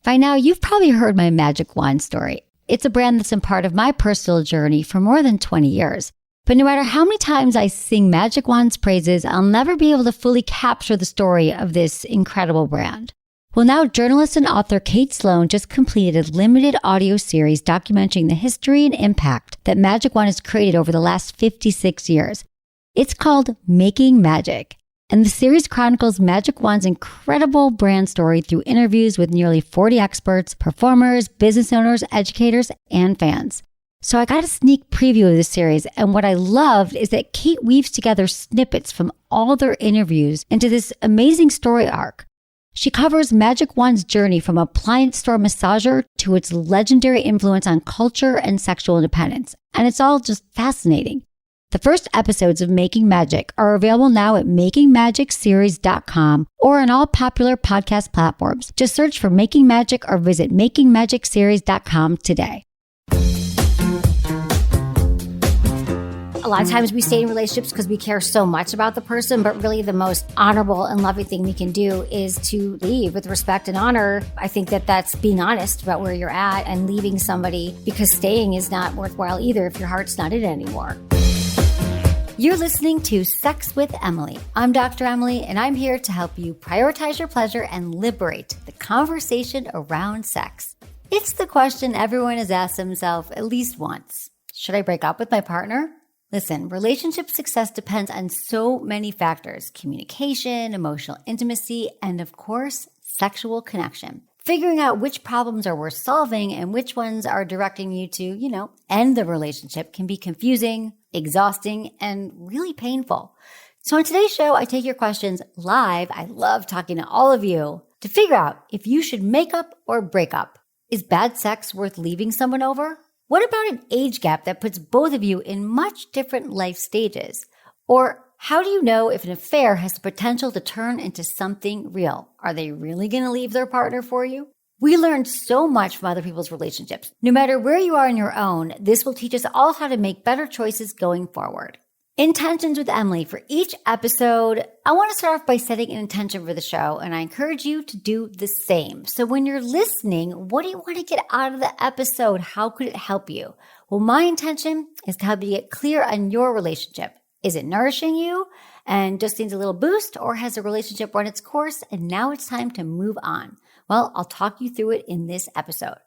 By now, you've probably heard my Magic Wand story. It's a brand that's been part of my personal journey for more than 20 years. But no matter how many times I sing Magic Wand's praises, I'll never be able to fully capture the story of this incredible brand. Well, now journalist and author Kate Sloan just completed a limited audio series documenting the history and impact that Magic Wand has created over the last 56 years. It's called Making Magic. And the series chronicles Magic Wand's incredible brand story through interviews with nearly 40 experts, performers, business owners, educators, and fans. So I got a sneak preview of this series, and what I loved is that Kate weaves together snippets from all their interviews into this amazing story arc. She covers Magic Wand's journey from appliance store massager to its legendary influence on culture and sexual independence, and it's all just fascinating. The first episodes of Making Magic are available now at makingmagicseries.com or on all popular podcast platforms. Just search for Making Magic or visit makingmagicseries.com today. A lot of times we stay in relationships because we care so much about the person, but really the most honorable and loving thing we can do is to leave with respect and honor. I think that that's being honest about where you're at and leaving somebody, because staying is not worthwhile either if your heart's not in it anymore. You're listening to Sex with Emily. I'm Dr. Emily, and I'm here to help you prioritize your pleasure and liberate the conversation around sex. It's the question everyone has asked themselves at least once. Should I break up with my partner? Listen, relationship success depends on so many factors: communication, emotional intimacy, and of course, sexual connection. Figuring out which problems are worth solving and which ones are directing you to, end the relationship can be confusing, exhausting, and really painful. So on today's show, I take your questions live. I love talking to all of you to figure out if you should make up or break up. Is bad sex worth leaving someone over? What about an age gap that puts both of you in much different life stages? Or how do you know if an affair has the potential to turn into something real? Are they really going to leave their partner for you? We learn so much from other people's relationships. No matter where you are in your own, this will teach us all how to make better choices going forward. Intentions with Emily. For each episode, I want to start off by setting an intention for the show, and I encourage you to do the same. So when you're listening, what do you want to get out of the episode? How could it help you? Well, my intention is to help you get clear on your relationship. Is it nourishing you and just needs a little boost, or has the relationship run its course and now it's time to move on? Well, I'll talk you through it in this episode.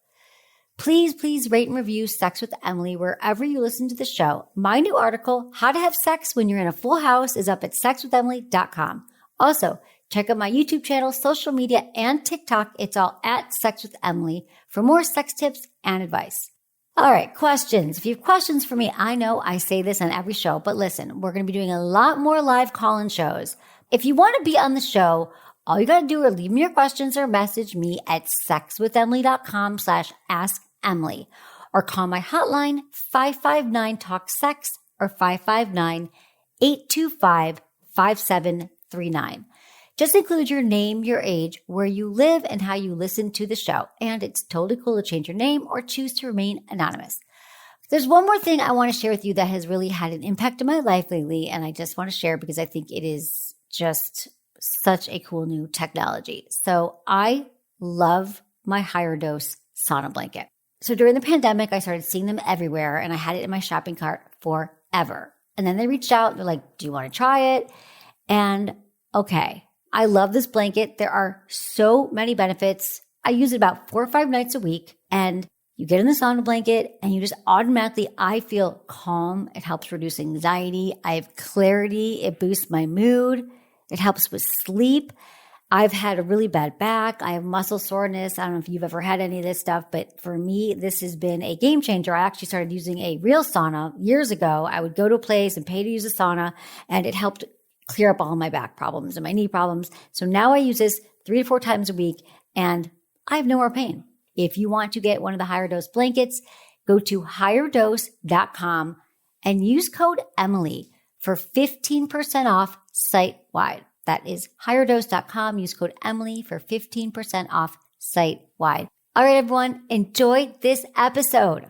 Please rate and review Sex with Emily wherever you listen to the show. My new article, How to Have Sex When You're in a Full House, is up at sexwithemily.com. Also, check out my YouTube channel, social media, and TikTok. It's all at Sex with Emily for more sex tips and advice. All right, questions. If you have questions for me, I know I say this on every show, but listen, we're going to be doing a lot more live call-in shows. If you want to be on the show, all you got to do is leave me your questions or message me at sexwithemily.com/ask Emily, or call my hotline 559-TALK-SEX or 559-825-5739. Just include your name, your age, where you live, and how you listen to the show. And it's totally cool to change your name or choose to remain anonymous. There's one more thing I want to share with you that has really had an impact in my life lately, and I just want to share because I think it is just such a cool new technology. So I love my higher dose sauna blanket. So during the pandemic, I started seeing them everywhere, and I had it in my shopping cart forever. And then they reached out. They're like, do you want to try it? And okay, I love this blanket. There are so many benefits. I use it about 4 or 5 nights a week, and you get in the sauna blanket and you just automatically, I feel calm. It helps reduce anxiety. I have clarity. It boosts my mood. It helps with sleep. I've had a really bad back. I have muscle soreness. I don't know if you've ever had any of this stuff, but for me, this has been a game changer. I actually started using a real sauna years ago. I would go to a place and pay to use a sauna, and it helped clear up all my back problems and my knee problems. So now I use this 3 to 4 times a week, and I have no more pain. If you want to get one of the higher dose blankets, go to higherdose.com and use code Emily for 15% off site-wide. That is higherdose.com. Use code Emily for 15% off site-wide. All right, everyone, enjoy this episode.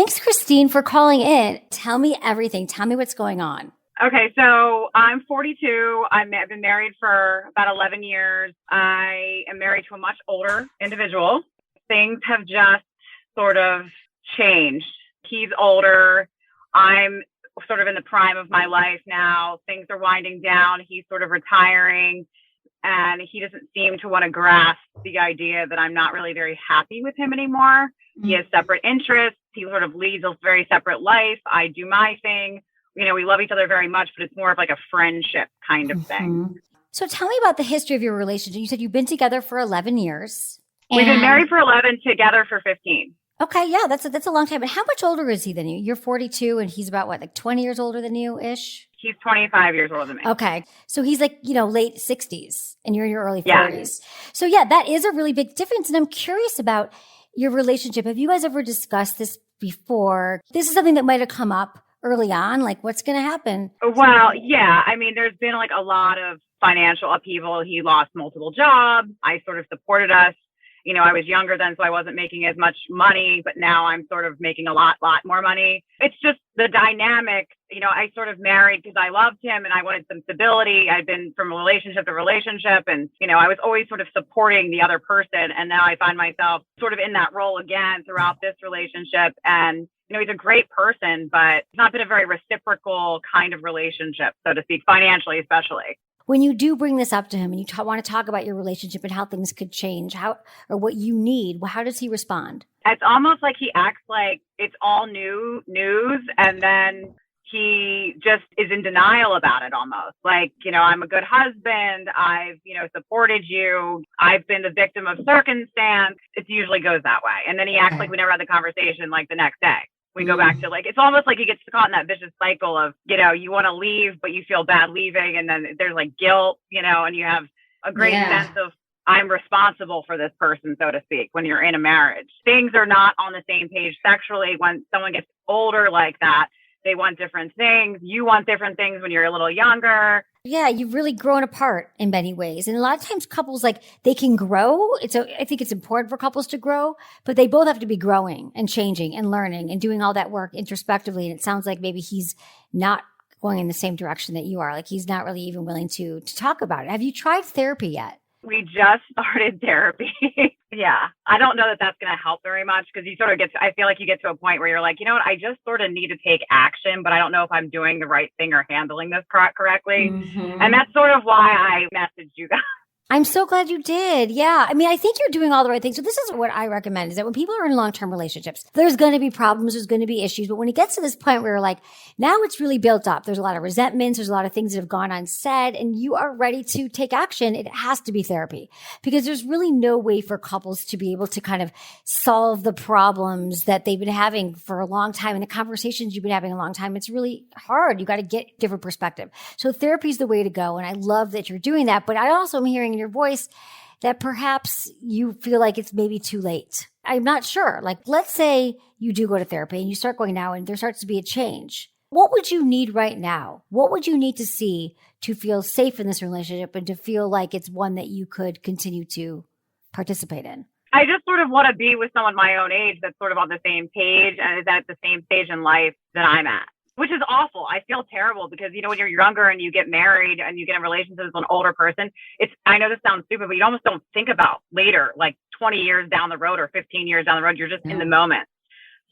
Thanks, Christine, for calling in. Tell me everything. Tell me what's going on. Okay, so I'm 42. I've been married for about 11 years. I am married to a much older individual. Things have just sort of changed. He's older. I'm sort of in the prime of my life now. Things are winding down. He's sort of retiring, and he doesn't seem to want to grasp the idea that I'm not really very happy with him anymore. Mm-hmm. He has separate interests. He sort of leads a very separate life. I do my thing. You know, we love each other very much, but it's more of like a friendship kind of thing. So tell me about the history of your relationship. You said you've been together for 11 years. We've been married for 11, together for 15. Okay, yeah, that's a long time. And how much older is he than you? You're 42 and he's about, like 20 years older than you-ish? He's 25 years older than me. Okay. So he's like, late 60s and you're in your early 40s. So yeah, that is a really big difference. And I'm curious about your relationship. Have you guys ever discussed this before? This is something that might have come up early on, like what's going to happen? Well, yeah. I mean, there's been like a lot of financial upheaval. He lost multiple jobs. I sort of supported us. I was younger then, so I wasn't making as much money, but now I'm sort of making a lot more money. It's just the dynamic. I sort of married because I loved him and I wanted some stability. I'd been from relationship to relationship and, I was always sort of supporting the other person. And now I find myself sort of in that role again throughout this relationship. And, he's a great person, but it's not been a very reciprocal kind of relationship, so to speak, financially especially. When you do bring this up to him and you want to talk about your relationship and how things could change, or what you need, how does he respond? It's almost like he acts like it's all new news, and then he just is in denial about it almost. Like, I'm a good husband. I've, supported you. I've been the victim of circumstance. It usually goes that way. And then he acts like we never had the conversation like the next day. We go back to it's almost like he gets caught in that vicious cycle of, you want to leave, but you feel bad leaving. And then there's like guilt, and you have a great sense of I'm responsible for this person, so to speak, when you're in a marriage. Things are not on the same page sexually. When someone gets older like that, they want different things. You want different things when you're a little younger. Yeah, you've really grown apart in many ways. And a lot of times couples, they can grow. I think it's important for couples to grow, but they both have to be growing and changing and learning and doing all that work introspectively. And it sounds like maybe he's not going in the same direction that you are. Like he's not really even willing to talk about it. Have you tried therapy yet? We just started therapy. Yeah. I don't know that that's going to help very much because you sort of I feel like you get to a point where you're like, you know what, I just sort of need to take action, but I don't know if I'm doing the right thing or handling this correctly. Mm-hmm. And that's sort of why I messaged you guys. I'm so glad you did. Yeah. I mean, I think you're doing all the right things. So this is what I recommend is that when people are in long-term relationships, there's going to be problems, there's going to be issues. But when it gets to this point where you're like, now it's really built up. There's a lot of resentments. There's a lot of things that have gone unsaid and you are ready to take action. It has to be therapy because there's really no way for couples to be able to kind of solve the problems that they've been having for a long time and the conversations you've been having a long time. It's really hard. You got to get different perspective. So therapy is the way to go. And I love that you're doing that. But I also am hearing in your voice that perhaps you feel like it's maybe too late. I'm not sure. Like, let's say you do go to therapy and you start going now and there starts to be a change. What would you need right now? What would you need to see to feel safe in this relationship and to feel like it's one that you could continue to participate in? I just sort of want to be with someone my own age that's sort of on the same page and is at the same stage in life that I'm at. Which is awful. I feel terrible because, when you're younger and you get married and you get in relationships with an older person, I know this sounds stupid, but you almost don't think about later, like 20 years down the road or 15 years down the road. You're just in the moment.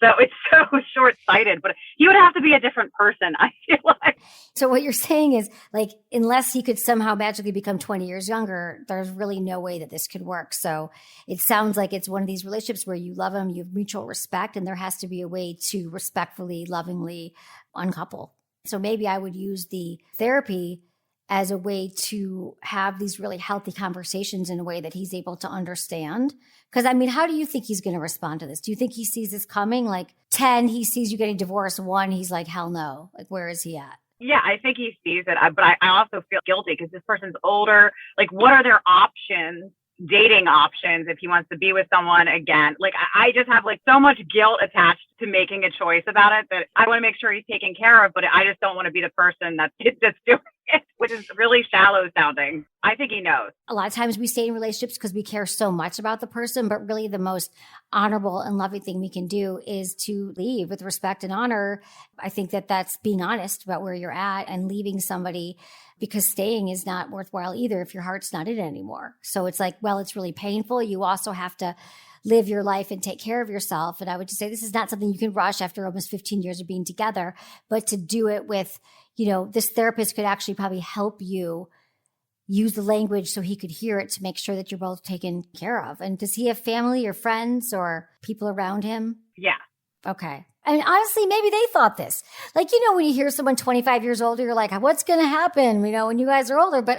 So it's so short-sighted, but he would have to be a different person, I feel like. So what you're saying is, like, unless he could somehow magically become 20 years younger, there's really no way that this could work. So it sounds like it's one of these relationships where you love him, you have mutual respect, and there has to be a way to respectfully, lovingly uncouple. So maybe I would use the therapy as a way to have these really healthy conversations in a way that he's able to understand. Because, I mean, how do you think he's going to respond to this? Do you think he sees this coming? Like 10, he sees you getting divorced. 1, he's like, hell no. Like, where is he at? Yeah, I think he sees it. But I also feel guilty because this person's older. Like, what are their options? Dating options if he wants to be with someone again. Like I just have like so much guilt attached to making a choice about it that I want to make sure he's taken care of, but I just don't want to be the person that's doing which is really shallow sounding. I think he knows. A lot of times we stay in relationships because we care so much about the person, but really the most honorable and loving thing we can do is to leave with respect and honor. I think that that's being honest about where you're at and leaving somebody, because staying is not worthwhile either if your heart's not in it anymore. So it's like, well, it's really painful. You also have to live your life and take care of yourself. And I would just say this is not something you can rush after almost 15 years of being together, but to do it with, this therapist could actually probably help you use the language so he could hear it to make sure that you're both taken care of. And does he have family or friends or people around him? Yeah. Okay. And honestly, maybe they thought this. Like, when you hear someone 25 years older, you're like, what's going to happen, when you guys are older? But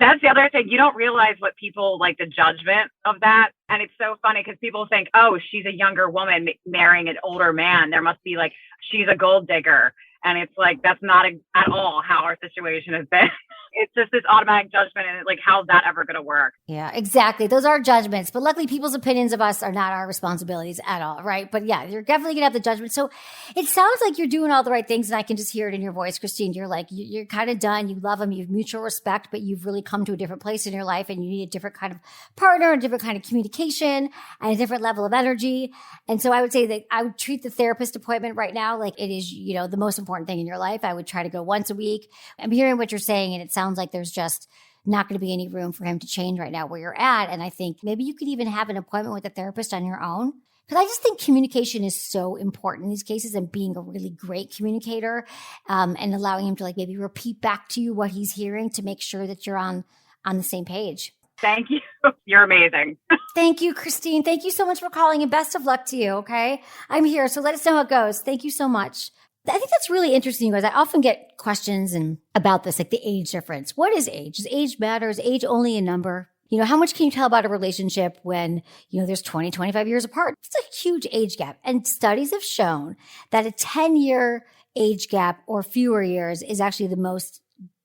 that's the other thing. You don't realize what people like, the judgment of that. And it's so funny because people think, oh, she's a younger woman marrying an older man. There must be like, she's a gold digger. And it's like, that's not at all how our situation has been. It's just this automatic judgment. And like, how's that ever going to work? Yeah, exactly. Those are judgments. But luckily, people's opinions of us are not our responsibilities at all, right? But yeah, you're definitely going to have the judgment. So it sounds like you're doing all the right things. And I can just hear it in your voice, Christine. You're like, you're kind of done. You love him. You have mutual respect, but you've really come to a different place in your life and you need a different kind of partner, a different kind of communication, and a different level of energy. And so I would say that I would treat the therapist appointment right now like it is, the most important thing in your life. I would try to go once a week. I'm hearing what you're saying, and it sounds like there's just not going to be any room for him to change right now where you're at. And I think maybe you could even have an appointment with a therapist on your own. Because I just think communication is so important in these cases, and being a really great communicator and allowing him to like maybe repeat back to you what he's hearing to make sure that you're on the same page. Thank you. You're amazing. Thank you, Christine. Thank you so much for calling, and best of luck to you. Okay. I'm here. So let us know how it goes. Thank you so much. I think that's really interesting, you guys. I often get questions about this, like the age difference. What is age? Does age matter? Is age only a number? How much can you tell about a relationship when, there's 20, 25 years apart? It's a huge age gap. And studies have shown that a 10-year age gap or fewer years is actually the most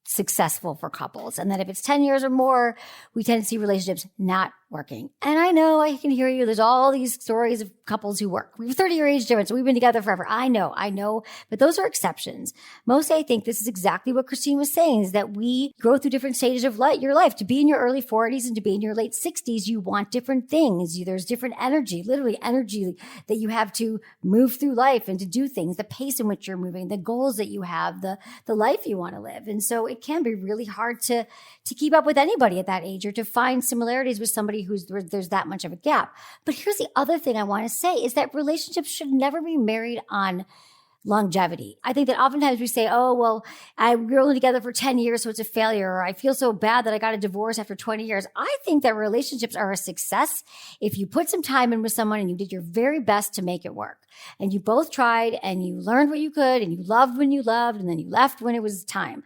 successful for couples. And that if it's 10 years or more, we tend to see relationships not working. And I know, I can hear you. There's all these stories of couples who work. We have a 30-year age difference. We've been together forever. I know, but those are exceptions. Mostly, I think this is exactly what Christine was saying, is that we go through different stages of your life. To be in your early 40s and to be in your late 60s, you want different things. There's different energy, literally energy that you have to move through life and to do things, the pace in which you're moving, the goals that you have, the life you want to live. And so it can be really hard to keep up with anybody at that age or to find similarities with somebody there's that much of a gap. But here's the other thing I want to say is that relationships should never be married on longevity. I think that oftentimes we say, oh, well, we're only together for 10 years, so it's a failure. Or I feel so bad that I got a divorce after 20 years. I think that relationships are a success if you put some time in with someone and you did your very best to make it work. And you both tried and you learned what you could and you loved when you loved and then you left when it was time.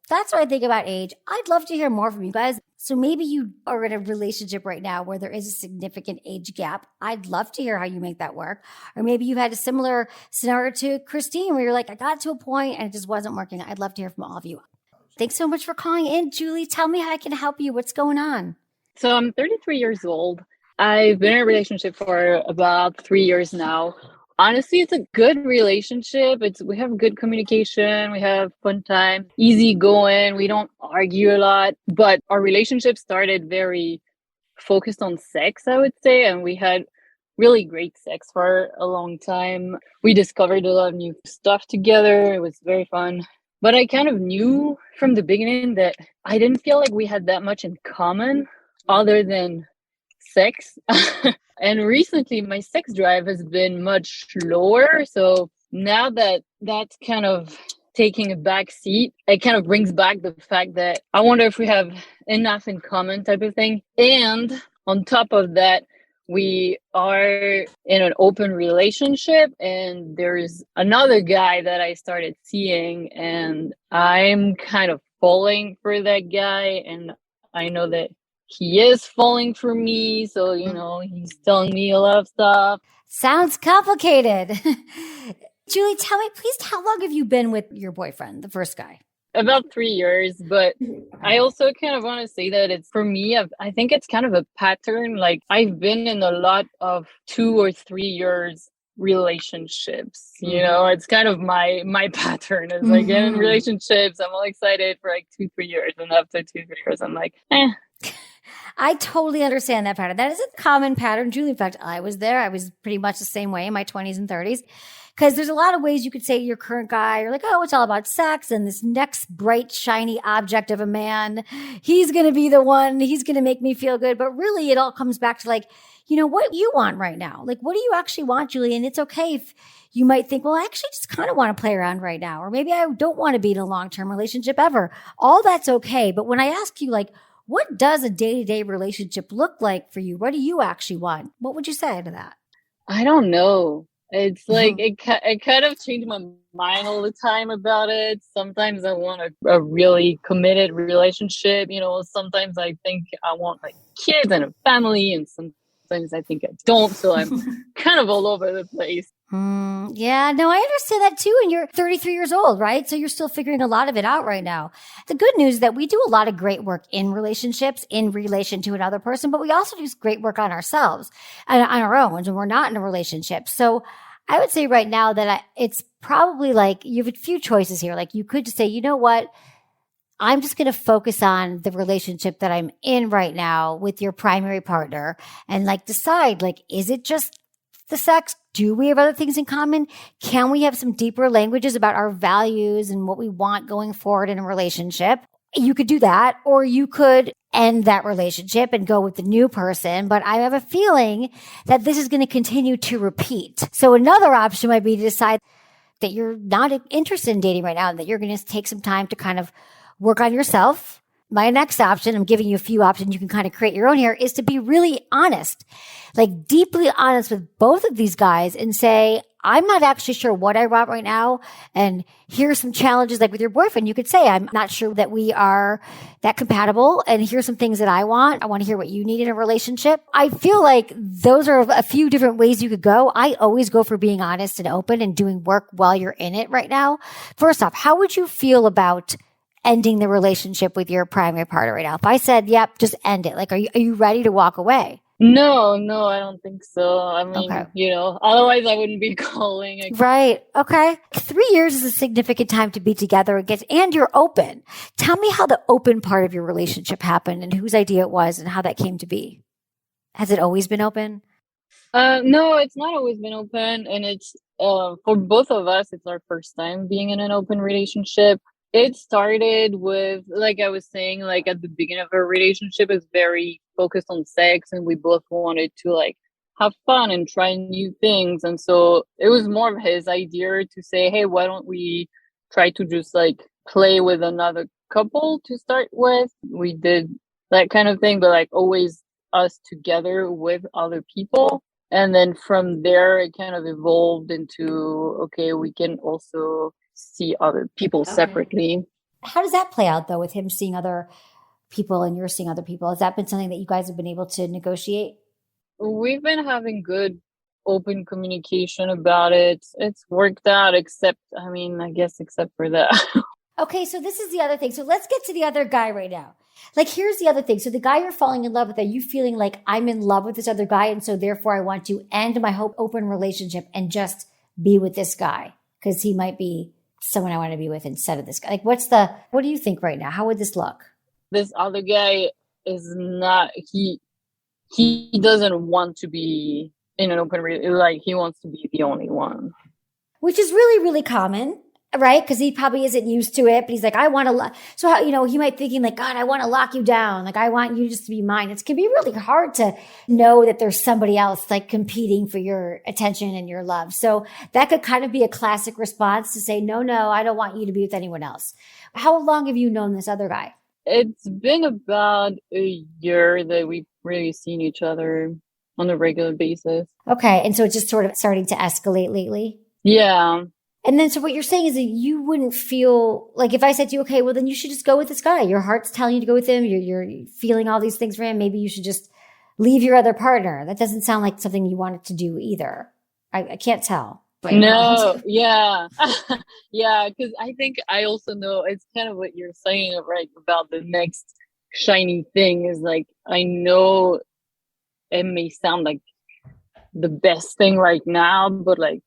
That's what I think about age. I'd love to hear more from you guys. So maybe you are in a relationship right now where there is a significant age gap. I'd love to hear how you make that work. Or maybe you had a similar scenario to Christine where you're like, I got to a point and it just wasn't working. I'd love to hear from all of you. Thanks so much for calling in, Julie. Tell me how I can help you. What's going on? So I'm 33 years old. I've been in a relationship for about 3 years now. Honestly, it's a good relationship. We have good communication. We have fun time, easy going. We don't argue a lot, but our relationship started very focused on sex, I would say. And we had really great sex for a long time. We discovered a lot of new stuff together. It was very fun. But I kind of knew from the beginning that I didn't feel like we had that much in common other than sex. And recently my sex drive has been much lower. So now that that's kind of taking a back seat, it kind of brings back the fact that I wonder if we have enough in common type of thing. And on top of that, we are in an open relationship and there's another guy that I started seeing and I'm kind of falling for that guy. And I know that he is falling for me. So, he's telling me a lot of stuff. Sounds complicated. Julie, tell me, please, how long have you been with your boyfriend, the first guy? About 3 years. But I also kind of want to say that it's, for me, I think it's kind of a pattern. Like I've been in a lot of 2 or 3 years relationships. You know, it's kind of my pattern is like get in relationships. I'm all excited for like 2-3 years, and after 2-3 years, I'm like, eh. I totally understand that pattern. That is a common pattern, Julie. In fact, I was there. I was pretty much the same way in my 20s and 30s. Because there's a lot of ways you could say to your current guy, you're like, oh, it's all about sex and this next bright, shiny object of a man. He's going to be the one. He's going to make me feel good. But really, it all comes back to like, you know, what you want right now. Like, what do you actually want, Julie? And it's okay if you might think, well, I actually just kind of want to play around right now. Or maybe I don't want to be in a long-term relationship ever. All that's okay. But when I ask you, like, what does a day-to-day relationship look like for you? What do you actually want? What would you say to that? I don't know. It's like it kind of changed my mind all the time about it. Sometimes I want a really committed relationship. You know, sometimes I think I want like kids and a family, and sometimes I think I don't. So I'm kind of all over the place. Yeah, no, I understand that too. And you're 33 years old, right? So you're still figuring a lot of it out right now. The good news is that we do a lot of great work in relationships in relation to another person, but we also do great work on ourselves and on our own when we're not in a relationship. So I would say right now that it's probably like you have a few choices here. Like you could just say, you know what? I'm just going to focus on the relationship that I'm in right now with your primary partner and like decide, like, is it just the sex? Do we have other things in common? Can we have some deeper languages about our values and what we want going forward in a relationship? You could do that, or you could end that relationship and go with the new person. But I have a feeling that this is going to continue to repeat. So another option might be to decide that you're not interested in dating right now and that you're going to take some time to kind of work on yourself. My next option, I'm giving you a few options, you can kind of create your own here, is to be really honest, like deeply honest with both of these guys and say, I'm not actually sure what I want right now. And here's some challenges, like with your boyfriend, you could say, I'm not sure that we are that compatible. And here's some things that I want. I want to hear what you need in a relationship. I feel like those are a few different ways you could go. I always go for being honest and open and doing work while you're in it right now. First off, how would you feel about ending the relationship with your primary partner right now? If I said, yep, just end it. Like, are you ready to walk away? No, I don't think so. I mean, you know, otherwise I wouldn't be calling. Right. Okay. 3 years is a significant time to be together and you're open. Tell me how the open part of your relationship happened and whose idea it was and how that came to be. Has it always been open? No, it's not always been open. And it's, for both of us, it's our first time being in an open relationship. It started with, like I was saying, like at the beginning of our relationship, it's very focused on sex, and we both wanted to like have fun and try new things. And so it was more of his idea to say, hey, why don't we try to just like play with another couple to start with? We did that kind of thing, but like always us together with other people. And then from there, it kind of evolved into, okay, we can also see other people separately. How does that play out though, with him seeing other people and you're seeing other people? Has that been something that you guys have been able to negotiate? We've been having good open communication about it. It's worked out, except for that. Okay, so this is the other thing. So let's get to the other guy right now. Like, here's the other thing. So the guy you're falling in love with, are you feeling like I'm in love with this other guy, and so therefore I want to end my open relationship and just be with this guy because he might be someone I want to be with instead of this guy? Like, what do you think right now? How would this look? This other guy is not, he doesn't want to be in an open relationship. Like, he wants to be the only one. Which is really, really common, right? Because he probably isn't used to it, but he's like, I want to, so how, he might thinking like, God, I want to lock you down. Like, I want you just to be mine. It can be really hard to know that there's somebody else like competing for your attention and your love. So that could kind of be a classic response to say, no, I don't want you to be with anyone else. How long have you known this other guy? It's been about a year that we've really seen each other on a regular basis. Okay. And so it's just sort of starting to escalate lately? Yeah. And then, so what you're saying is that you wouldn't feel like if I said to you, okay, well, then you should just go with this guy. Your heart's telling you to go with him. You're feeling all these things for him. Maybe you should just leave your other partner. That doesn't sound like something you wanted to do either. I can't tell. No, yeah. Yeah, because I think I also know it's kind of what you're saying, right, about the next shiny thing is like, I know it may sound like the best thing right now, but like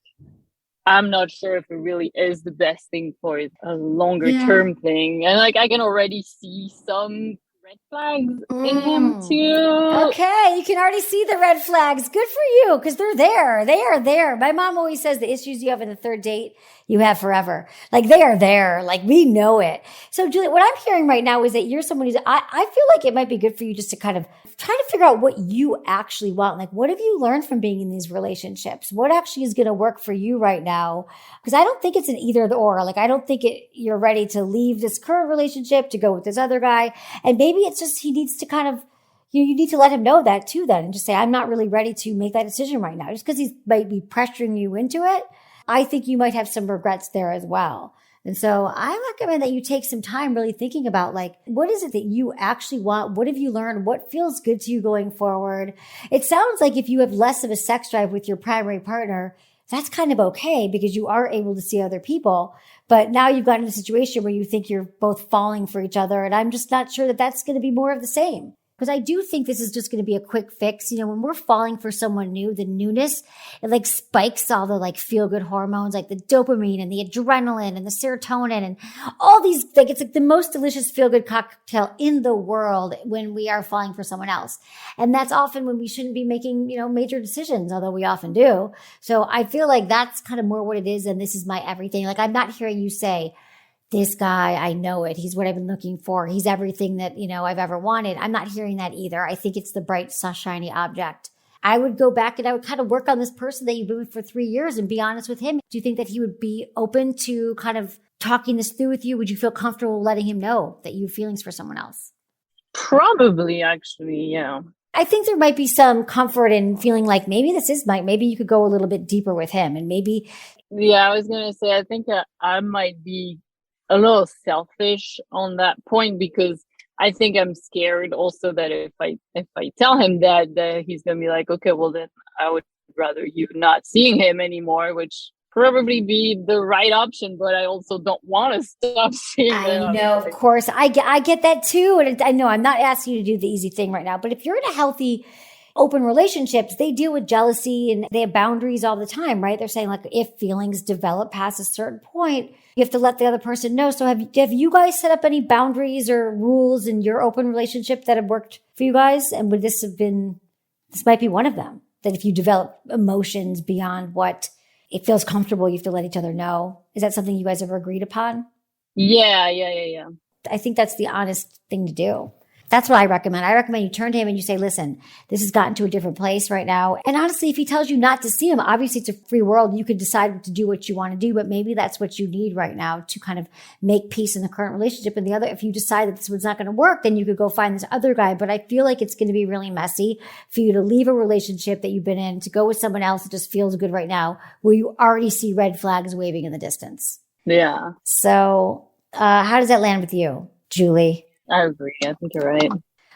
I'm not sure if it really is the best thing for a longer term thing. And like I can already see some red flags in him too. Okay, you can already see the red flags. Good for you, because they're there. They are there. My mom always says the issues you have in the third date, you have forever. Like they are there. Like we know it. So Julie, what I'm hearing right now is that you're someone who's, I feel like it might be good for you just to kind of try to figure out what you actually want. Like what have you learned from being in these relationships? What actually is going to work for you right now? Because I don't think it's an either or. Like I don't think you're ready to leave this current relationship to go with this other guy. And maybe it's just he needs to kind of, you need to let him know that too then and just say, I'm not really ready to make that decision right now. Just because he might be pressuring you into it, I think you might have some regrets there as well. And so I recommend that you take some time really thinking about like, what is it that you actually want? What have you learned? What feels good to you going forward? It sounds like if you have less of a sex drive with your primary partner, that's kind of okay because you are able to see other people. But now you've gotten in a situation where you think you're both falling for each other. And I'm just not sure that that's going to be more of the same. Because I do think this is just going to be a quick fix. You know, when we're falling for someone new, the newness, it like spikes all the like feel good hormones, like the dopamine and the adrenaline and the serotonin and all these, like it's like the most delicious feel good cocktail in the world when we are falling for someone else. And that's often when we shouldn't be making, major decisions, although we often do. So I feel like that's kind of more what it is. And this is my everything. Like I'm not hearing you say, this guy, I know it. He's what I've been looking for. He's everything that, I've ever wanted. I'm not hearing that either. I think it's the bright, shiny object. I would go back and I would kind of work on this person that you've been with for 3 years and be honest with him. Do you think that he would be open to kind of talking this through with you? Would you feel comfortable letting him know that you have feelings for someone else? Probably, actually, yeah. I think there might be some comfort in feeling like maybe this is Mike. Maybe you could go a little bit deeper with him and maybe. Yeah, I was going to say, I think I might be a little selfish on that point because I think I'm scared also that if I tell him that he's gonna be like, okay, well then I would rather you not seeing him anymore, which probably be the right option, but I also don't want to stop seeing him. I know, of course, I get that too, and I know I'm not asking you to do the easy thing right now, but if you're in a healthy open relationships, they deal with jealousy and they have boundaries all the time, right? They're saying like, if feelings develop past a certain point, you have to let the other person know. So have you guys set up any boundaries or rules in your open relationship that have worked for you guys? And would this might be one of them, that if you develop emotions beyond what it feels comfortable, you have to let each other know. Is that something you guys ever agreed upon? Yeah. I think that's the honest thing to do. That's what I recommend. I recommend you turn to him and you say, listen, this has gotten to a different place right now. And honestly, if he tells you not to see him, obviously it's a free world. You could decide to do what you want to do, but maybe that's what you need right now to kind of make peace in the current relationship. And the other, if you decide that this one's not going to work, then you could go find this other guy. But I feel like it's going to be really messy for you to leave a relationship that you've been in to go with someone else that just feels good right now, where you already see red flags waving in the distance. Yeah. So how does that land with you, Julie? I agree. I think you're right.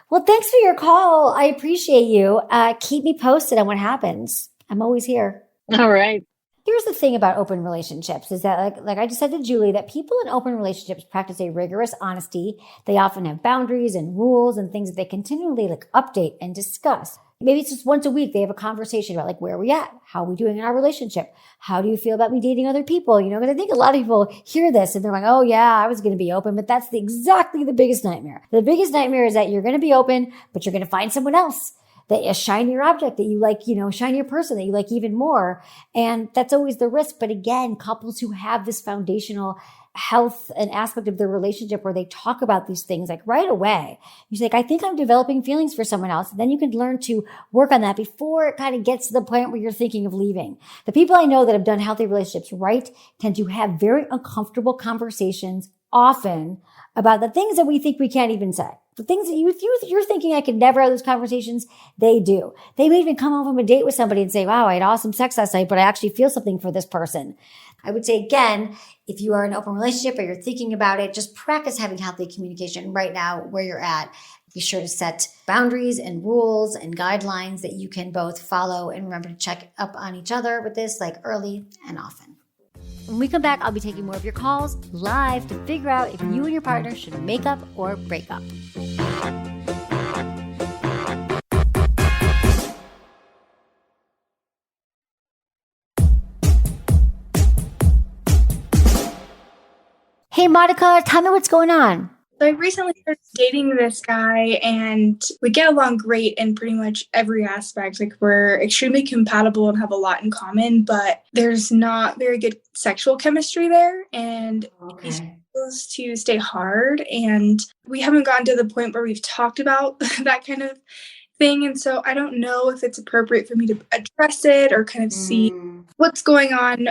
Well, thanks for your call. I appreciate you. Keep me posted on what happens. I'm always here. All right. Here's the thing about open relationships is that like I just said to Julie, that people in open relationships practice a rigorous honesty. They often have boundaries and rules and things that they continually update and discuss. Maybe it's just once a week they have a conversation about where are we at? How are we doing in our relationship? How do you feel about me dating other people? Because I think a lot of people hear this and they're like, oh yeah, I was going to be open, but that's exactly the biggest nightmare. The biggest nightmare is that you're going to be open, but you're going to find someone else, that a shinier object that you like, shinier person that you like even more. And that's always the risk. But again, couples who have this foundational health and aspect of their relationship where they talk about these things right away. You say, I think I'm developing feelings for someone else. And then you can learn to work on that before it kind of gets to the point where you're thinking of leaving. The people I know that have done healthy relationships tend to have very uncomfortable conversations often about the things that we think we can't even say. The things that you're thinking I could never have those conversations, they do. They may even come home from a date with somebody and say, wow, I had awesome sex last night, but I actually feel something for this person. I would say, again, if you are in an open relationship or you're thinking about it, just practice having healthy communication right now where you're at. Be sure to set boundaries and rules and guidelines that you can both follow, and remember to check up on each other with this early and often. When we come back, I'll be taking more of your calls live to figure out if you and your partner should make up or break up. Hey, Monica, tell me what's going on. So I recently started dating this guy and we get along great in pretty much every aspect. Like we're extremely compatible and have a lot in common, but there's not very good sexual chemistry there. And he struggles to stay hard. And we haven't gotten to the point where we've talked about that kind of thing. And so I don't know if it's appropriate for me to address it or kind of see what's going on.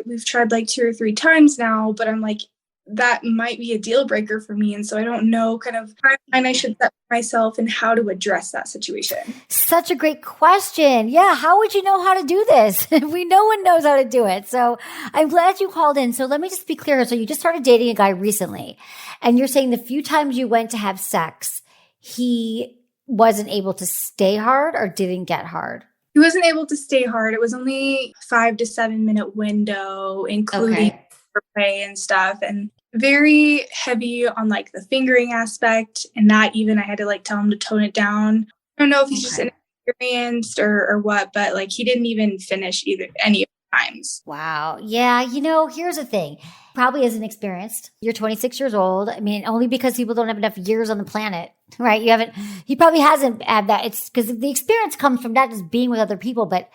We've tried like 2 or 3 times now, but I'm like, that might be a deal breaker for me. And so I don't know kind of timeline I should set for myself and how to address that situation. Such a great question. Yeah. How would you know how to do this? No one knows how to do it. So I'm glad you called in. So let me just be clear. So you just started dating a guy recently, and you're saying the few times you went to have sex, he wasn't able to stay hard or didn't get hard? He wasn't able to stay hard. It was only 5 to 7 minute window, including play and stuff, and very heavy on like the fingering aspect, and that even I had to like tell him to tone it down. I don't know if he's just inexperienced or what, but like he didn't even finish any of the times. Wow. Yeah. Here's the thing. Probably isn't experienced. You're 26 years old. I mean, only because people don't have enough years on the planet, right? He probably hasn't had that. It's because the experience comes from not just being with other people, but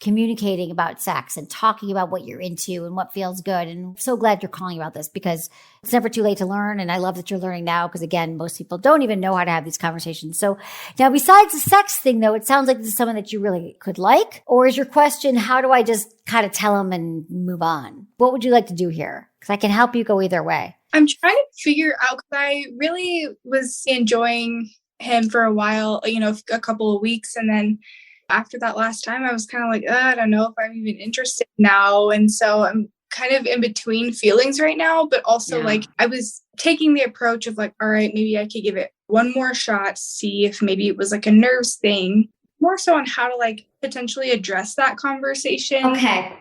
communicating about sex and talking about what you're into and what feels good. And I'm so glad you're calling about this because it's never too late to learn. And I love that you're learning now because, again, most people don't even know how to have these conversations. So now, besides the sex thing, though, it sounds like this is someone that you really could like. Or is your question, how do I just kind of tell them and move on? What would you like to do here? Because I can help you go either way. I'm trying to figure out, because I really was enjoying him for a while, a couple of weeks. And then after that last time, I was kind of like, I don't know if I'm even interested now. And so I'm kind of in between feelings right now, but also like I was taking the approach of like, all right, maybe I could give it one more shot, see if maybe it was like a nerves thing, more so on how to like potentially address that conversation. Okay.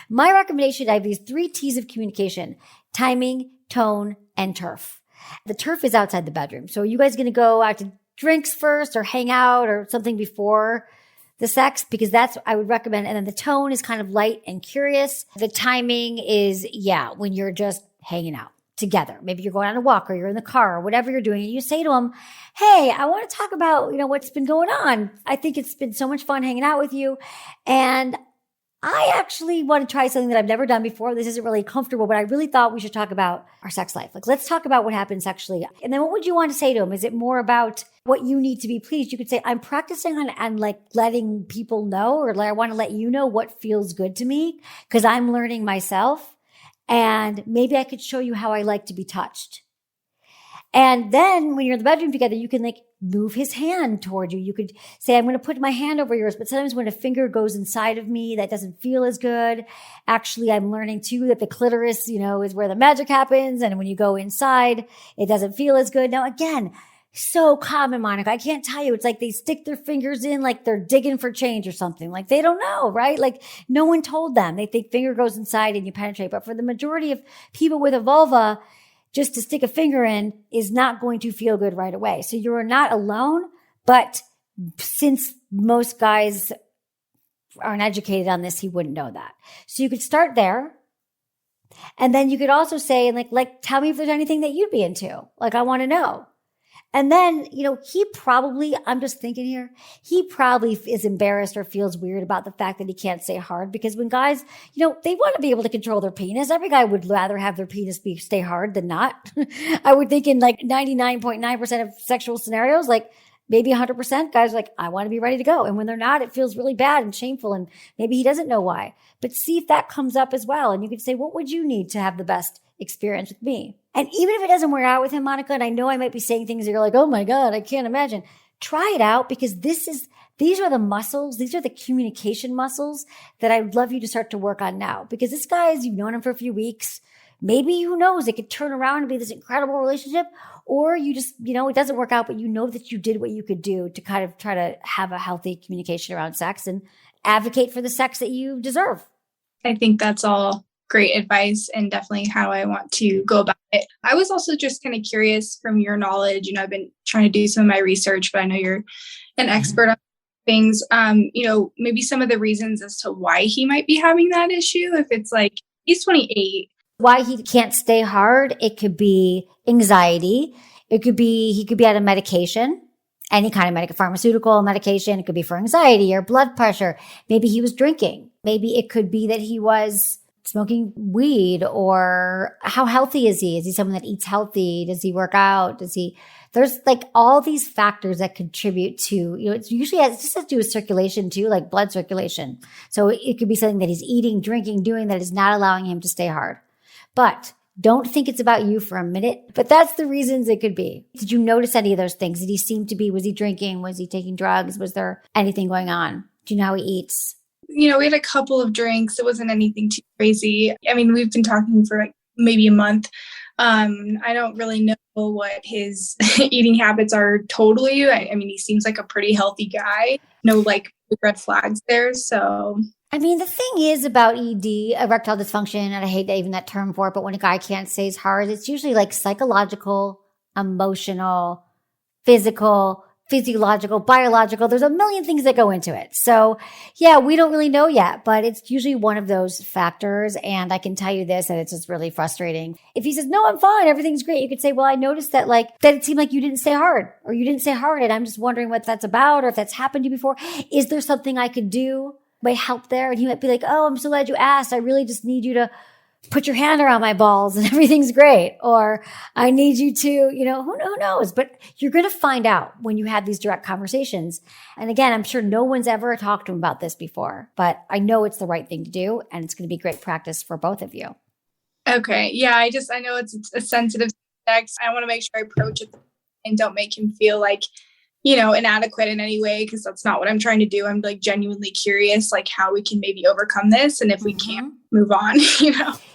My recommendation, I have these 3 T's of communication: timing, tone, and turf. The turf is outside the bedroom. So are you guys going to go out to drinks first or hang out or something before the sex? Because that's, I would recommend. And then the tone is kind of light and curious. The timing is, when you're just hanging out together. Maybe you're going on a walk or you're in the car or whatever you're doing. And you say to him, hey, I want to talk about, what's been going on. I think it's been so much fun hanging out with you. And I actually want to try something that I've never done before. This isn't really comfortable, but I really thought we should talk about our sex life. Like, let's talk about what happens sexually. And then what would you want to say to him? Is it more about what you need to be pleased? You could say, I'm practicing on like letting people know, or like, I want to let you know what feels good to me because I'm learning myself. And maybe I could show you how I like to be touched. And then when you're in the bedroom together, you can like move his hand toward you. You could say, I'm going to put my hand over yours. But sometimes when a finger goes inside of me, that doesn't feel as good. Actually, I'm learning too that the clitoris, is where the magic happens. And when you go inside, it doesn't feel as good. Now, again, so common, Monica. I can't tell you. It's like they stick their fingers in like they're digging for change or something. Like they don't know, right? Like no one told them. They think finger goes inside and you penetrate. But for the majority of people with a vulva, just to stick a finger in is not going to feel good right away. So you're not alone, but since most guys aren't educated on this, he wouldn't know that. So you could start there. And then you could also say, like, tell me if there's anything that you'd be into. Like, I want to know. And then, he probably, I'm just thinking here, he probably is embarrassed or feels weird about the fact that he can't say hard, because when guys, they want to be able to control their penis. Every guy would rather have their penis stay hard than not. I would think in like 99.9% of sexual scenarios, like maybe 100% guys are like, I want to be ready to go. And when they're not, it feels really bad and shameful. And maybe he doesn't know why, but see if that comes up as well. And you could say, what would you need to have the best experience with me? And even if it doesn't work out with him, Monica, and I know I might be saying things that you're like, oh my God, I can't imagine. Try it out, because these are the muscles, these are the communication muscles that I'd love you to start to work on now. Because this guy, you've known him for a few weeks. Maybe, who knows, it could turn around and be this incredible relationship, or you just, it doesn't work out, but you know that you did what you could do to kind of try to have a healthy communication around sex and advocate for the sex that you deserve. I think that's all great advice and definitely how I want to go about it. I was also just kind of curious from your knowledge. I've been trying to do some of my research, but I know you're an expert on things. Maybe some of the reasons as to why he might be having that issue. If it's like, he's 28, Why he can't stay hard, it could be anxiety. It could be, he could be on a medication, any kind of pharmaceutical medication. It could be for anxiety or blood pressure. Maybe he was drinking. Maybe it could be that he was smoking weed. Or how healthy is he? Is he someone that eats healthy? Does he work out? There's like all these factors that contribute to, it's usually it just has to do with circulation too, like blood circulation. So it could be something that he's eating, drinking, doing that is not allowing him to stay hard. But don't think it's about you for a minute, but that's the reasons it could be. Did you notice any of those things? Did he seem to be, was he drinking? Was he taking drugs? Was there anything going on? Do you know how he eats? We had a couple of drinks. It wasn't anything too crazy. I mean, we've been talking for like maybe a month. I don't really know what his eating habits are totally. I mean, he seems like a pretty healthy guy. No like red flags there. So I mean, the thing is about ED, erectile dysfunction, and I hate even that term for it, but when a guy can't stay hard, it's usually like psychological, emotional, physiological, biological. There's a million things that go into it. So yeah, we don't really know yet, but it's usually one of those factors. And I can tell you this, that it's just really frustrating. If he says, no, I'm fine, everything's great, you could say, well, I noticed that it seemed like you didn't stay hard, or you didn't stay hard. And I'm just wondering what that's about, or if that's happened to you before. Is there something I could do? Might help there? And he might be like, oh, I'm so glad you asked. I really just need you to put your hand around my balls and everything's great. Or I need you to, who knows? But you're going to find out when you have these direct conversations. And again, I'm sure no one's ever talked to him about this before, but I know it's the right thing to do. And it's going to be great practice for both of you. Okay. Yeah. I know it's a sensitive subject. I want to make sure I approach it and don't make him feel like, inadequate in any way, because that's not what I'm trying to do. I'm like genuinely curious, like how we can maybe overcome this. And if we can't, move on,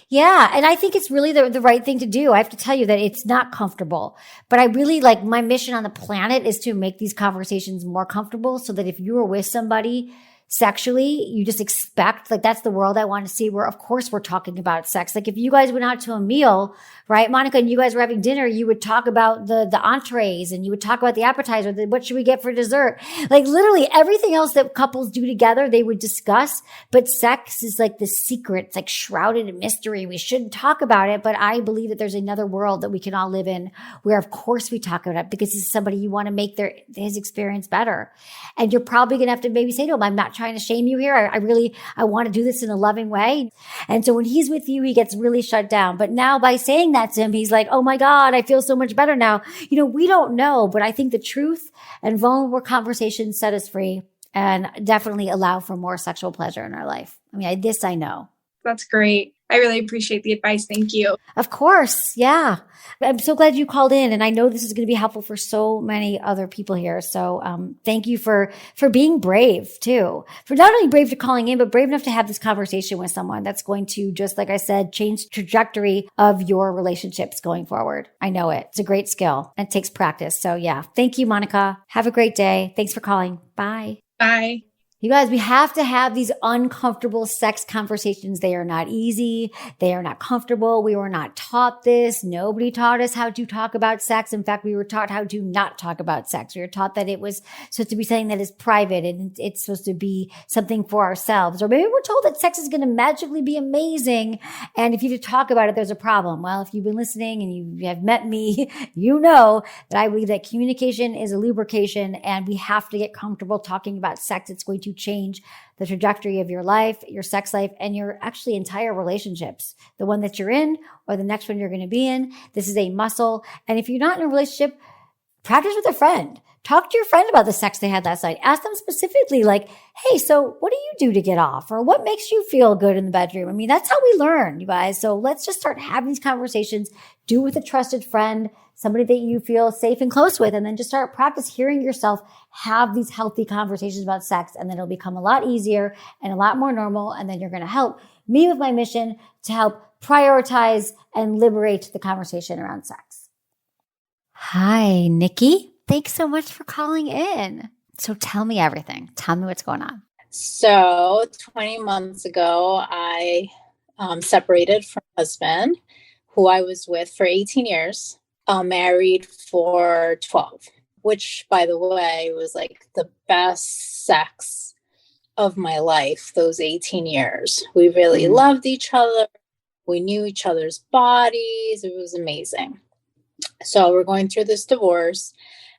Yeah. And I think it's really the right thing to do. I have to tell you that it's not comfortable, but I really my mission on the planet is to make these conversations more comfortable, so that if you are with somebody sexually, you just expect, that's the world I want to see, where of course we're talking about sex. Like if you guys went out to a meal, right, Monica, and you guys were having dinner, you would talk about the entrees, and you would talk about the appetizer, what should we get for dessert? Like literally everything else that couples do together, they would discuss, but sex is like the secret. It's like shrouded in mystery. We shouldn't talk about it, but I believe that there's another world that we can all live in, where of course we talk about it, because this is somebody you want to make his experience better. And you're probably going to have to maybe say to him, I'm not trying to shame you here. I want to do this in a loving way. And so when he's with you, he gets really shut down. But now by saying that to him, he's like, oh my God, I feel so much better now. We don't know, but I think the truth and vulnerable conversations set us free and definitely allow for more sexual pleasure in our life. I mean, this I know. That's great. I really appreciate the advice. Thank you. Of course. Yeah. I'm so glad you called in, and I know this is going to be helpful for so many other people here. So, thank you for being brave too, for not only brave to calling in, but brave enough to have this conversation with someone that's going to, just like I said, change the trajectory of your relationships going forward. I know it. It's a great skill and it takes practice. So yeah. Thank you, Monica. Have a great day. Thanks for calling. Bye. Bye. You guys, we have to have these uncomfortable sex conversations. They are not easy. They are not comfortable. We were not taught this. Nobody taught us how to talk about sex. In fact, we were taught how to not talk about sex. We were taught that it was supposed to be something that is private and it's supposed to be something for ourselves. Or maybe we're told that sex is going to magically be amazing, and if you talk about it, there's a problem. Well, if you've been listening and you have met me, you know that I believe that communication is a lubrication, and we have to get comfortable talking about sex. It's going to change the trajectory of your life, your sex life, and your actually entire relationships. The one that you're in or the next one you're going to be in. This is a muscle. And if you're not in a relationship, practice with a friend. Talk to your friend about the sex they had last night. Ask them specifically, like, hey, so what do you do to get off? Or what makes you feel good in the bedroom? I mean, that's how we learn, you guys. So let's just start having these conversations. Do with a trusted friend, somebody that you feel safe and close with, and then just start practice hearing yourself have these healthy conversations about sex, and then it'll become a lot easier and a lot more normal. And then you're going to help me with my mission to help prioritize and liberate the conversation around sex. Hi, Nikki. Thanks so much for calling in. So tell me everything. Tell me what's going on. So 20 months ago, I separated from a husband who I was with for 18 years, married for 12, which, by the way, was like the best sex of my life, those 18 years. We really loved each other. We knew each other's bodies. It was amazing. So we're going through this divorce.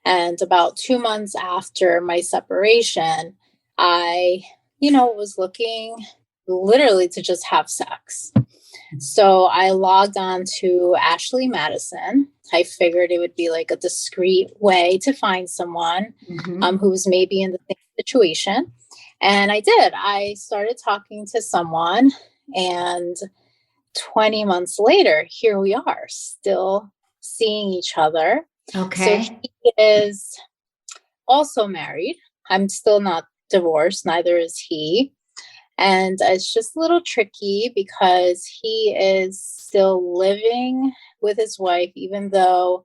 And about 2 months after my separation, I, was looking literally to just have sex. So I logged on to Ashley Madison. I figured it would be like a discreet way to find someone who was maybe in the same situation. And I did. I started talking to someone, and 20 months later, here we are, still seeing each other. Okay. So he is also married. I'm still not divorced, neither is he. And it's just a little tricky because he is still living with his wife, even though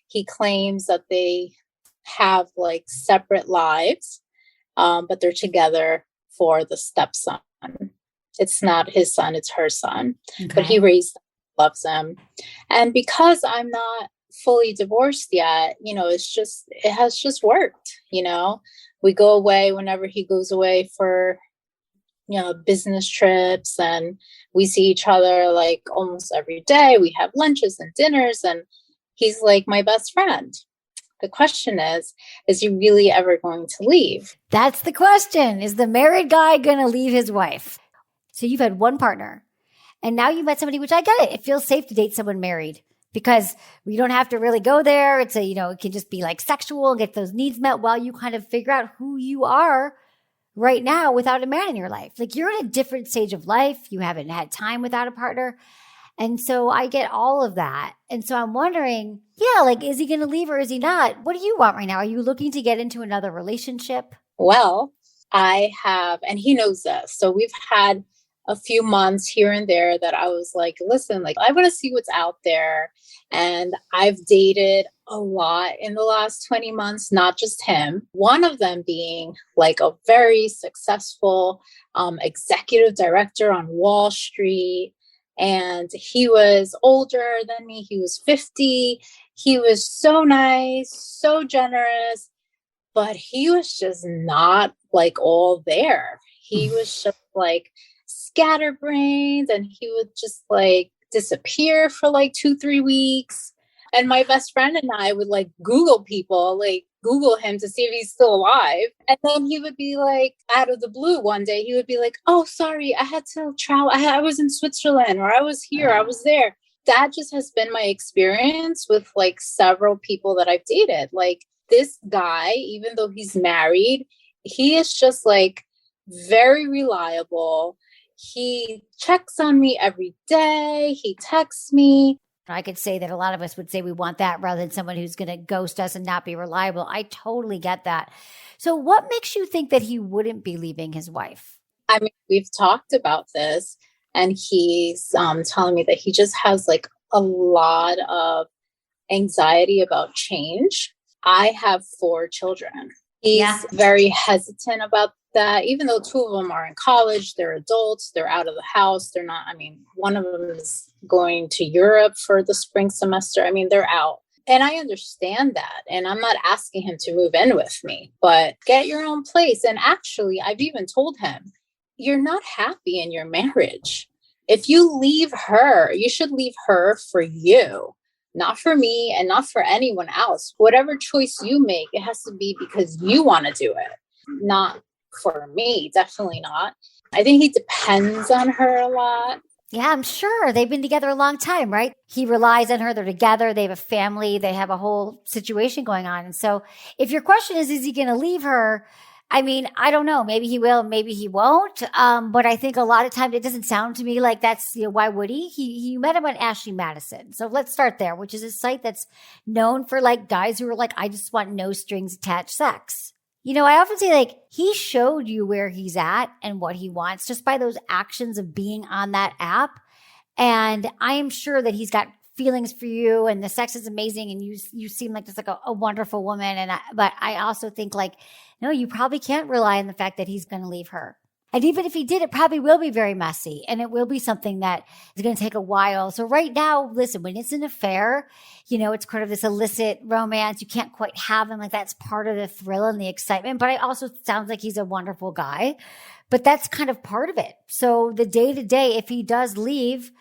he claims that they have like separate lives, but they're together for the stepson. It's not his son, it's her son. Okay. But he raised him, loves him. And because I'm not fully divorced yet, it has just worked. We go away whenever he goes away for business trips, and we see each other like almost every day. We have lunches and dinners, and he's like my best friend. The question is he really ever going to leave? That's the question. Is the married guy going to leave his wife? So you've had one partner, and now you met somebody, which I get it. It feels safe to date someone married because we don't have to really go there. It's it can just be like sexual and get those needs met while you kind of figure out who you are right now without a man in your life. Like, you're in a different stage of life. You haven't had time without a partner. And so I get all of that. And so I'm wondering, is he going to leave or is he not? What do you want right now? Are you looking to get into another relationship? Well, I have, and he knows this. So we've had a few months here and there that I was like, listen, like, I want to see what's out there. And I've dated a lot in the last 20 months, not just him. One of them being like a very successful executive director on Wall Street. And he was older than me. He was 50. He was so nice, so generous, but he was just not like all there. He was just like scatterbrained, and he would just like disappear for like 2-3 weeks. And my best friend and I would like Google him to see if he's still alive. And then he would be like, out of the blue one day, he would be like, oh, sorry, I had to travel. I was in Switzerland, or I was here, I was there. That just has been my experience with like several people that I've dated. Like, this guy, even though he's married, he is just like very reliable. He checks on me every day. He texts me. I could say that a lot of us would say we want that rather than someone who's going to ghost us and not be reliable. I totally get that. So what makes you think that he wouldn't be leaving his wife? I mean, we've talked about this, and he's telling me that he just has like a lot of anxiety about change. I have 4 children. He's very hesitant about that, even though 2 of them are in college, they're adults, they're out of the house. They're not, one of them is going to Europe for the spring semester. They're out. And I understand that. And I'm not asking him to move in with me, but get your own place. And actually, I've even told him, you're not happy in your marriage. If you leave her, you should leave her for you, not for me and not for anyone else. Whatever choice you make, it has to be because you want to do it, not for me. Definitely not. I think he depends on her a lot. Yeah, I'm sure. They've been together a long time, right? He relies on her. They're together. They have a family. They have a whole situation going on. And so if your question is he going to leave her? I don't know. Maybe he will, maybe he won't. But I think a lot of times it doesn't sound to me like that's, why would he? He met him on Ashley Madison. So let's start there, which is a site that's known for like guys who are like, I just want no strings attached sex. I often say like he showed you where he's at and what he wants just by those actions of being on that app. And I am sure that he's got feelings for you and the sex is amazing. And you seem like just like a wonderful woman. But I also think like, no, you probably can't rely on the fact that he's going to leave her. And even if he did, it probably will be very messy and it will be something that is going to take a while. So right now, listen, when it's an affair, it's kind of this illicit romance. You can't quite have him. Like that's part of the thrill and the excitement. But it also sounds like he's a wonderful guy, but that's kind of part of it. So the day to day, if he does leave,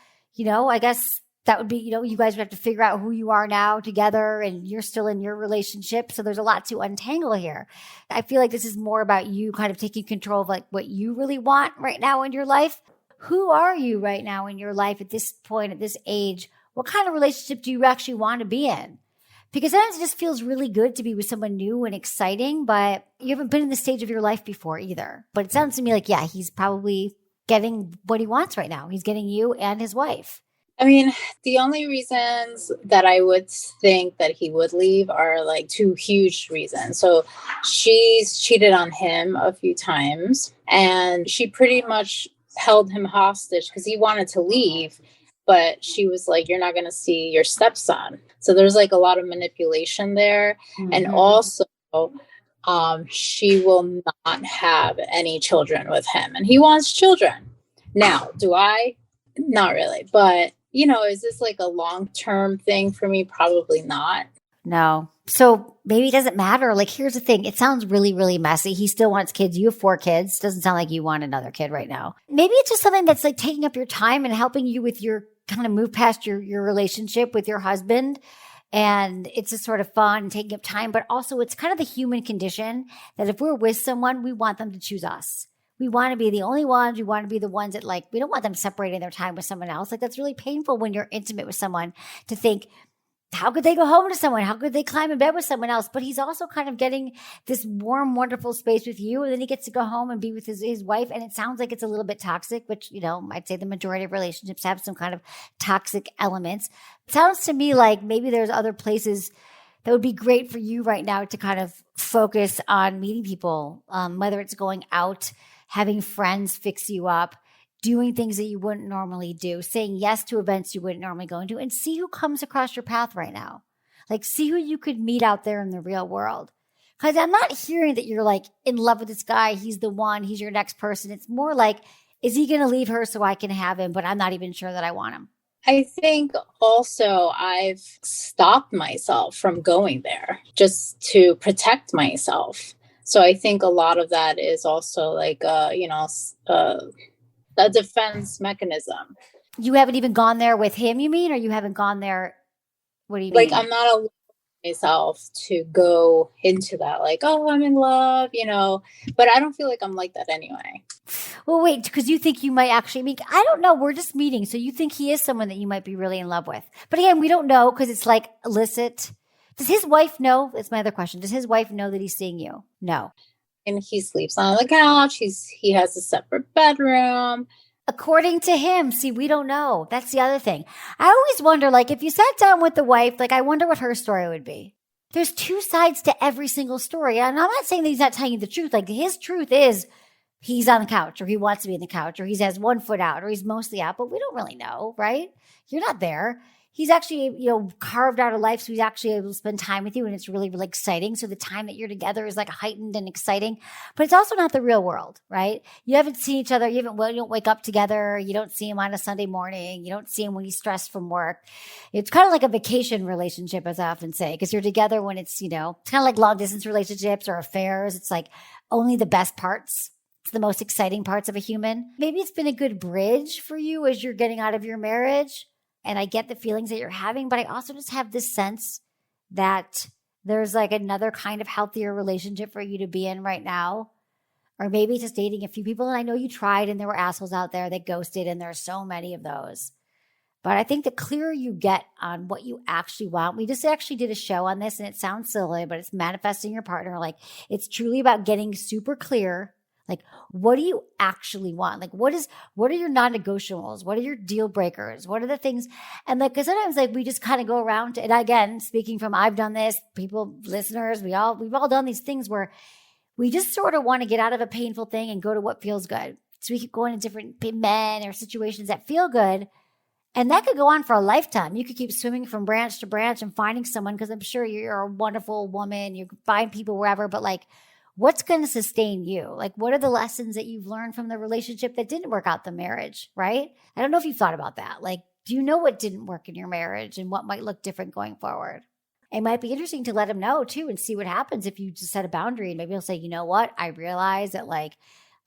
I guess that would be, you guys would have to figure out who you are now together, and you're still in your relationship. So there's a lot to untangle here. I feel like this is more about you kind of taking control of like what you really want right now in your life. Who are you right now in your life at this point, at this age? What kind of relationship do you actually want to be in? Because sometimes it just feels really good to be with someone new and exciting, but you haven't been in this stage of your life before either. But it sounds to me like, yeah, he's probably getting what he wants right now. He's getting you and his wife. I mean, the only reasons that I would think that he would leave are like two huge reasons. So she's cheated on him a few times, and she pretty much held him hostage because he wanted to leave. But she was like, you're not going to see your stepson. So there's like a lot of manipulation there. Mm-hmm. And also, she will not have any children with him. And he wants children. Now, do I? Not really. But, is this like a long-term thing for me? Probably not. No. So maybe it doesn't matter. Like, here's the thing. It sounds really, really messy. He still wants kids. You have 4 kids. Doesn't sound like you want another kid right now. Maybe it's just something that's like taking up your time and helping you with your kind of move past your relationship with your husband. And it's just sort of fun and taking up time. But also it's kind of the human condition that if we're with someone, we want them to choose us. We want to be the only ones. We want to be the ones that we don't want them separating their time with someone else. Like, that's really painful when you're intimate with someone to think, how could they go home to someone? How could they climb in bed with someone else? But he's also kind of getting this warm, wonderful space with you. And then he gets to go home and be with his wife. And it sounds like it's a little bit toxic, which, I'd say the majority of relationships have some kind of toxic elements. It sounds to me like maybe there's other places that would be great for you right now to kind of focus on meeting people, whether it's going out, having friends fix you up, doing things that you wouldn't normally do, saying yes to events you wouldn't normally go into, and see who comes across your path right now. Like, see who you could meet out there in the real world. Because I'm not hearing that you're like in love with this guy. He's the one. He's your next person. It's more like, is he going to leave her so I can have him? But I'm not even sure that I want him. I think also I've stopped myself from going there just to protect myself. So I think a lot of that is also like, a defense mechanism. You haven't even gone there with him, you mean? Or you haven't gone there? What do you mean? Like, I'm not allowing myself to go into that. Like, oh, I'm in love, but I don't feel like I'm like that anyway. Well, wait, because you think you might actually I don't know. We're just meeting. So you think he is someone that you might be really in love with. But again, we don't know because it's like illicit. Does his wife know? That's my other question. Does his wife know that he's seeing you? No. And he sleeps on the couch. He has a separate bedroom. According to him. See, we don't know. That's the other thing. I always wonder, like, if you sat down with the wife, like, I wonder what her story would be. There's 2 sides to every single story. And I'm not saying that he's not telling you the truth. Like, his truth is he's on the couch, or he wants to be in the couch, or he has 1 foot out, or he's mostly out, but we don't really know, right? You're not there. He's actually, carved out a life, so he's actually able to spend time with you, and it's really, really exciting. So the time that you're together is like heightened and exciting, but it's also not the real world, right? You haven't seen each other. You don't wake up together. You don't see him on a Sunday morning. You don't see him when he's stressed from work. It's kind of like a vacation relationship, as I often say, because you're together when it's, it's kind of like long distance relationships or affairs. It's like only the best parts. It's the most exciting parts of a human. Maybe it's been a good bridge for you as you're getting out of your marriage. And I get the feelings that you're having, but I also just have this sense that there's like another kind of healthier relationship for you to be in right now. Or maybe just dating a few people. And I know you tried and there were assholes out there that ghosted, and there are so many of those. But I think the clearer you get on what you actually want, we just actually did a show on this, and it sounds silly, but it's manifesting your partner. Like, it's truly about getting super clear. Like, what do you actually want? Like, what are your non-negotiables? What are your deal breakers? What are the things? And like, cause sometimes like we just kind of go around to, and again, speaking from, I've done this, people, listeners, we've all done these things where we just sort of want to get out of a painful thing and go to what feels good. So we keep going to different men or situations that feel good. And that could go on for a lifetime. You could keep swimming from branch to branch and finding someone, because I'm sure you're a wonderful woman. You find people wherever, but like, what's going to sustain you? Like, what are the lessons that you've learned from the relationship that didn't work out, the marriage, right? I don't know if you've thought about that. Like, do you know what didn't work in your marriage and what might look different going forward? It might be interesting to let him know too, and see what happens if you just set a boundary, and maybe he'll say, you know what? I realize that like,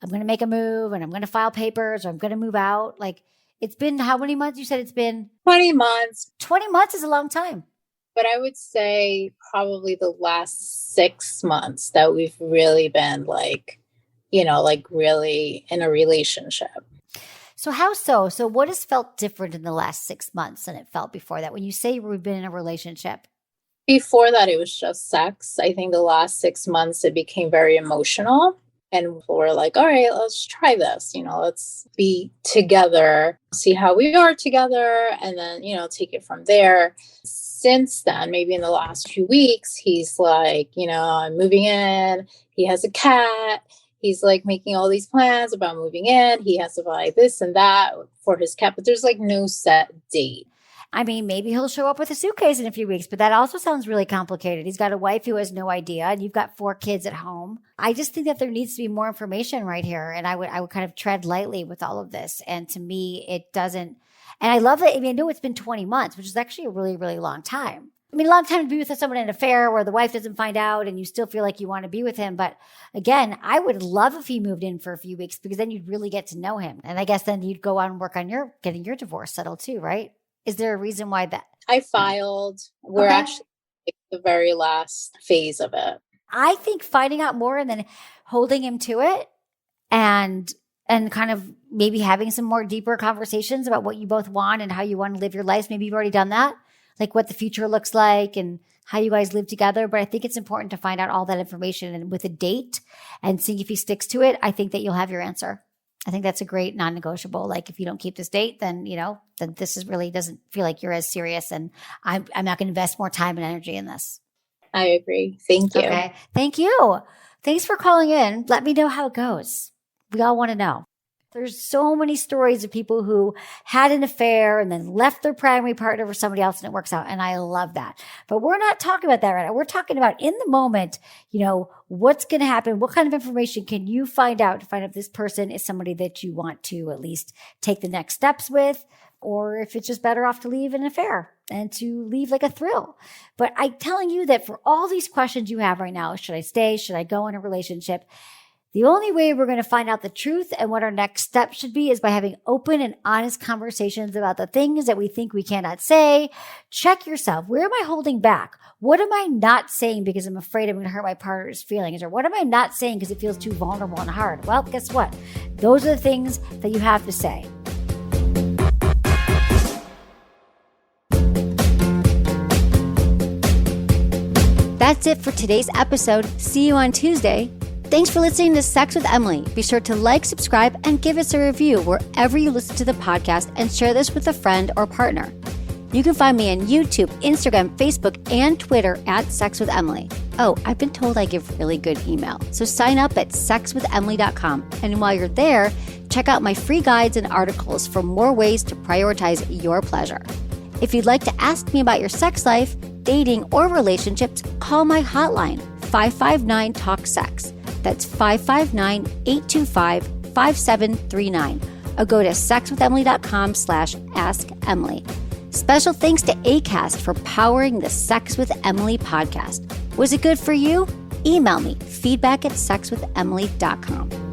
I'm going to make a move and I'm going to file papers, or I'm going to move out. Like, It's been how many months? You said it's been 20 months. 20 months is a long time. But I would say probably the last 6 months that we've really been like, really in a relationship. So how so? So what has felt different in the last 6 months than it felt before that? When you say we've been in a relationship. Before that, it was just sex. I think the last 6 months, it became very emotional. And we're like, all right, let's try this. Let's be together, see how we are together, and then, take it from there. Since then, maybe in the last few weeks, he's like, I'm moving in. He has a cat. He's like making all these plans about moving in. He has to buy this and that for his cat, but there's like no set date. I mean, maybe he'll show up with a suitcase in a few weeks, but that also sounds really complicated. He's got a wife who has no idea, and you've got 4 kids at home. I just think that there needs to be more information right here, and I would kind of tread lightly with all of this. And to me, it doesn't. And I love that. I know it's been 20 months, which is actually a really, really long time. A long time to be with someone in an affair where the wife doesn't find out and you still feel like you want to be with him. But again, I would love if he moved in for a few weeks because then you'd really get to know him. And I guess then you'd go on and work on getting your divorce settled too, right? Is there a reason why that? I filed. We're actually at the very last phase of it. I think finding out more and then holding him to it and kind of maybe having some more deeper conversations about what you both want and how you want to live your lives. Maybe you've already done that, like what the future looks like and how you guys live together. But I think it's important to find out all that information and with a date and seeing if he sticks to it. I think that you'll have your answer. I think that's a great non-negotiable. Like if you don't keep this date, then, then this is really doesn't feel like you're as serious. And I'm not going to invest more time and energy in this. I agree. Thank you. Okay. Thank you. Thanks for calling in. Let me know how it goes. We all want to know. There's so many stories of people who had an affair and then left their primary partner for somebody else and it works out. And I love that. But we're not talking about that right now. We're talking about in the moment, what's going to happen? What kind of information can you find out to find out if this person is somebody that you want to at least take the next steps with, or if it's just better off to leave an affair and to leave like a thrill. But I'm telling you that for all these questions you have right now, should I stay? Should I go in a relationship? The only way we're going to find out the truth and what our next step should be is by having open and honest conversations about the things that we think we cannot say. Check yourself. Where am I holding back? What am I not saying because I'm afraid I'm going to hurt my partner's feelings? Or what am I not saying because it feels too vulnerable and hard? Well, guess what? Those are the things that you have to say. That's it for today's episode. See you on Tuesday. Thanks for listening to Sex with Emily. Be sure to like, subscribe, and give us a review wherever you listen to the podcast and share this with a friend or partner. You can find me on YouTube, Instagram, Facebook, and Twitter at Sex with Emily. Oh, I've been told I give really good email. So sign up at sexwithemily.com. And while you're there, check out my free guides and articles for more ways to prioritize your pleasure. If you'd like to ask me about your sex life, dating, or relationships, call my hotline, 559-TALK-SEX. That's 559-825-5739. Or go to sexwithemily.com/askemily. Special thanks to Acast for powering the Sex with Emily podcast. Was it good for you? Email me, feedback@sexwithemily.com.